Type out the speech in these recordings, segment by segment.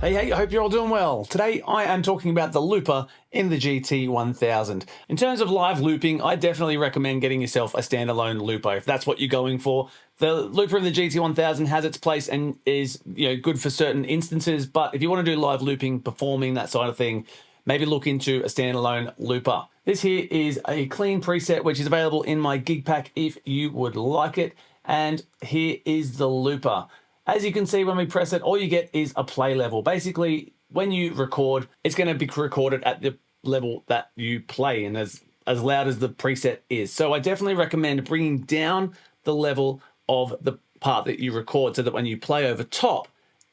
Hey, I hope you're all doing well. Today I am talking about the looper in the GT-1000. In terms of live looping, I definitely recommend getting yourself a standalone looper if that's what you're going for. The looper in the GT-1000 has its place and is good for certain instances, but if you want to do live looping, performing, that sort of thing, maybe look into a standalone looper. This here is a clean preset which is available in my gig pack if you would like it, and here is the looper. As you can see, when we press it, all you get is a play level. Basically, when you record, it's going to be recorded at the level that you play and as loud as the preset is. So I definitely recommend bringing down the level of the part that you record so that when you play over top,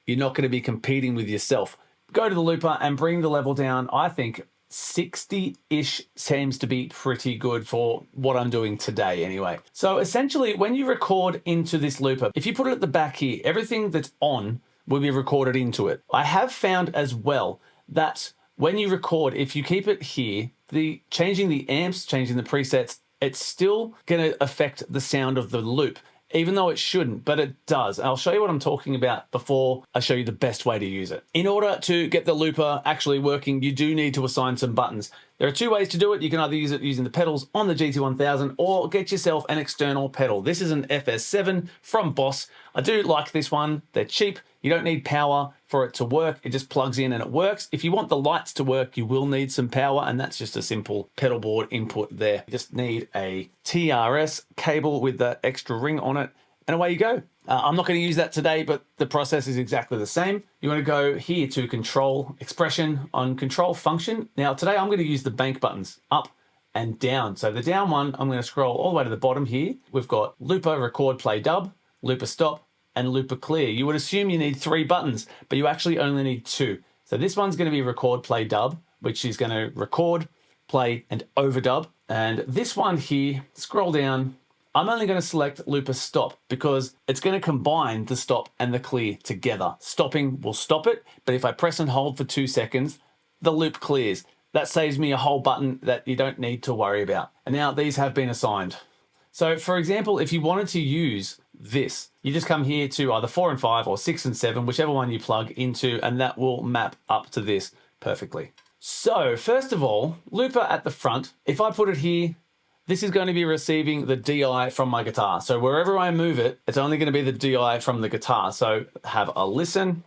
you're not going to be competing with yourself. Go to the looper and bring the level down. I think 60-ish seems to be pretty good for what I'm doing today anyway. So essentially, when you record into this looper, if you put it at the back here, everything that's on will be recorded into it. I have found as well that when you record, if you keep it here, changing the amps, changing the presets, it's still going to affect the sound of the loop, even though it shouldn't, but it does. I'll show you what I'm talking about before I show you the best way to use it. In order to get the looper actually working, you do need to assign some buttons. There are two ways to do it. You can either use it using the pedals on the GT-1000 or get yourself an external pedal. This is an FS7 from Boss. I do like this one. They're cheap. You don't need power for it to work. It just plugs in and it works. If you want the lights to work, you will need some power, and that's just a simple pedal board input there. You just need a TRS cable with that extra ring on it, and away you go. I'm not going to use that today, but the process is exactly the same. You want to go here to control expression on control function. Now today I'm going to use the bank buttons up and down. So the down one, I'm going to scroll all the way to the bottom here. We've got looper, record, play, dub, looper, stop, and looper clear. You would assume you need 3 buttons, but you actually only need 2. So this one's going to be record, play, dub, which is going to record, play, and overdub. And this one here, scroll down, I'm only going to select looper stop because it's going to combine the stop and the clear together. Stopping will stop it, but if I press and hold for 2 seconds, the loop clears. That saves me a whole button that you don't need to worry about. And now these have been assigned. So for example, if you wanted to use this, you just come here to either 4 and 5 or 6 and 7, whichever one you plug into, and that will map up to this perfectly. So first of all, looper at the front, if I put it here, this is going to be receiving the DI from my guitar. So wherever I move it, it's only going to be the DI from the guitar. So have a listen.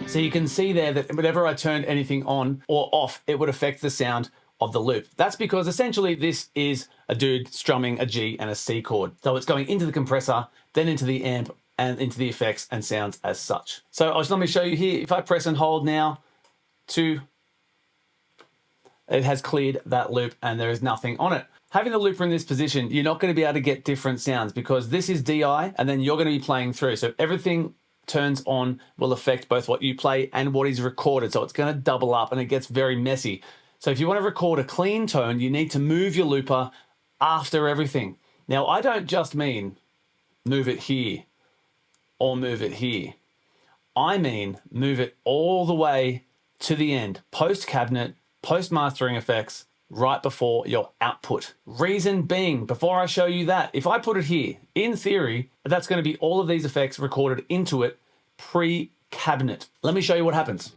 So you can see there that whenever I turned anything on or off, it would affect the sound of the loop. That's because essentially this is a dude strumming a G and a C chord. So it's going into the compressor, then into the amp and into the effects and sounds as such. So let me show you here. If I press and hold now it has cleared that loop and there is nothing on it. Having the looper in this position, you're not going to be able to get different sounds because this is DI and then you're going to be playing through. So everything turns on will affect both what you play and what is recorded. So it's going to double up and it gets very messy. So if you want to record a clean tone, you need to move your looper after everything. Now, I don't just mean move it here or move it here. I mean move it all the way to the end, post cabinet, post mastering effects, right before your output. Reason being, before I show you that, if I put it here, in theory, that's going to be all of these effects recorded into it pre-cabinet. Let me show you what happens.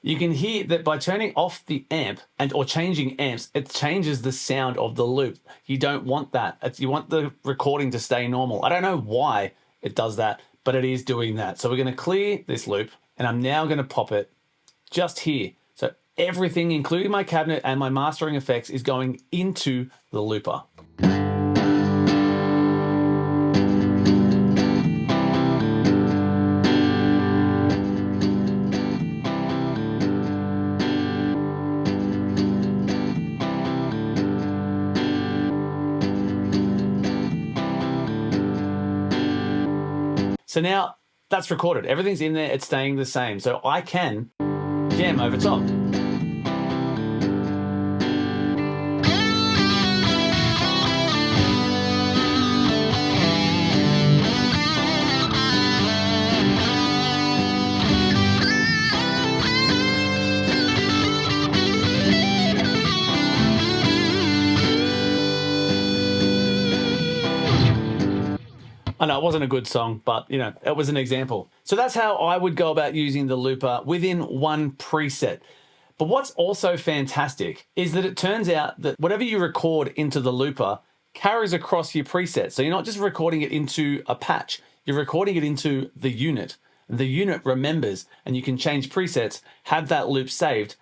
You can hear that by turning off the amp or changing amps, it changes the sound of the loop. You don't want that. You want the recording to stay normal. I don't know why it does that, but it is doing that. So we're going to clear this loop and I'm now going to pop it just here. So everything, including my cabinet and my mastering effects, is going into the looper. So now that's recorded. Everything's in there. It's staying the same. So I can jam over top. I know it wasn't a good song, but you know, it was an example. So that's how I would go about using the looper within one preset. But what's also fantastic is that it turns out that whatever you record into the looper carries across your preset. So you're not just recording it into a patch, you're recording it into the unit. The unit remembers, and you can change presets, have that loop saved,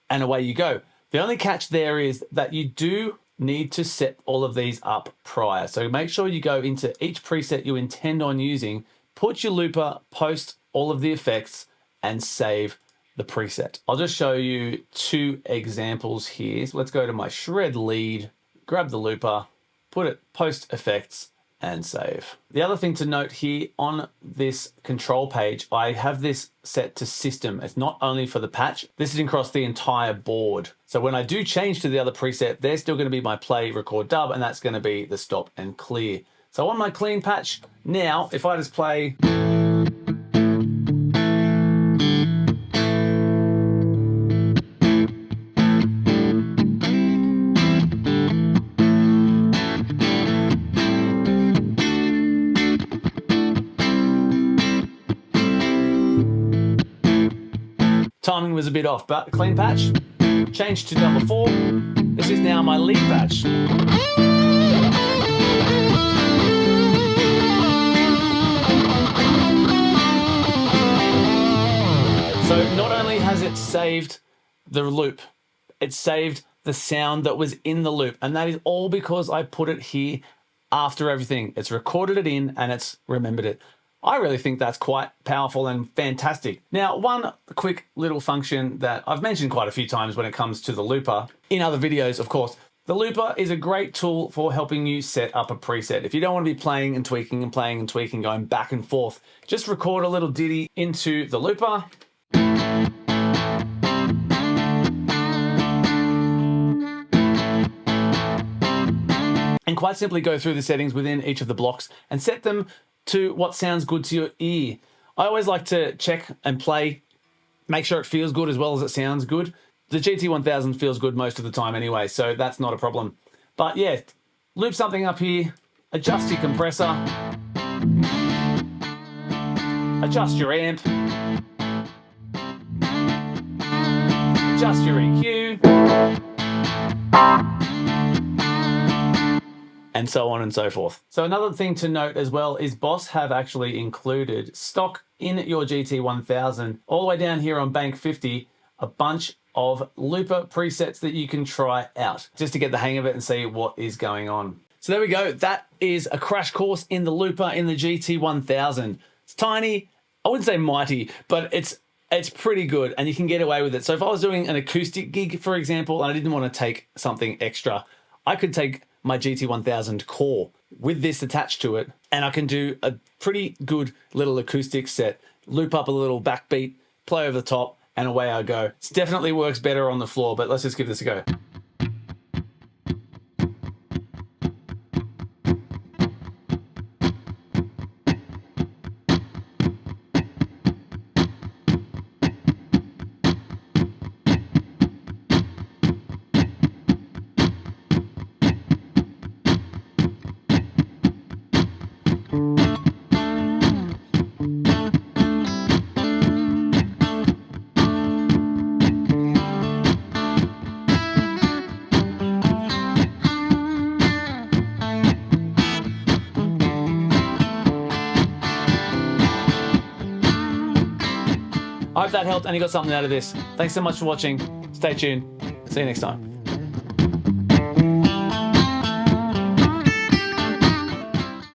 and away you go. The only catch there is that you do need to set all of these up prior. So make sure you go into each preset you intend on using, put your looper, post all of the effects, and save the preset. I'll just show you two examples here. So let's go to my shred lead, grab the looper, put it, post effects, and save. The other thing to note here on this control page, I have this set to system. It's not only for the patch, this is across the entire board. So when I do change to the other preset, there's still gonna be my play, record, dub, and that's gonna be the stop and clear. So on my clean patch, now, if I just play, timing was a bit off, but clean patch, change to number 4. This is now my lead patch. So not only has it saved the loop, it saved the sound that was in the loop. And that is all because I put it here after everything. It's recorded it in and it's remembered it. I really think that's quite powerful and fantastic. Now, one quick little function that I've mentioned quite a few times when it comes to the looper, in other videos, of course, the looper is a great tool for helping you set up a preset. If you don't want to be playing and tweaking and playing and tweaking, going back and forth, just record a little ditty into the looper. And quite simply go through the settings within each of the blocks and set them to what sounds good to your ear. I always like to check and play, make sure it feels good as well as it sounds good. The GT-1000 feels good most of the time anyway, so that's not a problem. But yeah, loop something up here, adjust your compressor, adjust your amp, adjust your EQ, and so on and so forth. So another thing to note as well is Boss have actually included stock in your GT-1000, all the way down here on bank 50, a bunch of looper presets that you can try out just to get the hang of it and see what is going on. So there we go. That is a crash course in the looper in the GT-1000. It's tiny. I wouldn't say mighty, but it's pretty good and you can get away with it. So if I was doing an acoustic gig, for example, and I didn't want to take something extra, I could take my GT-1000 core with this attached to it, and I can do a pretty good little acoustic set, loop up a little backbeat, play over the top, and away I go. It definitely works better on the floor, but let's just give this a go. I hope that helped and you got something out of this. Thanks so much for watching. Stay tuned. See you next time.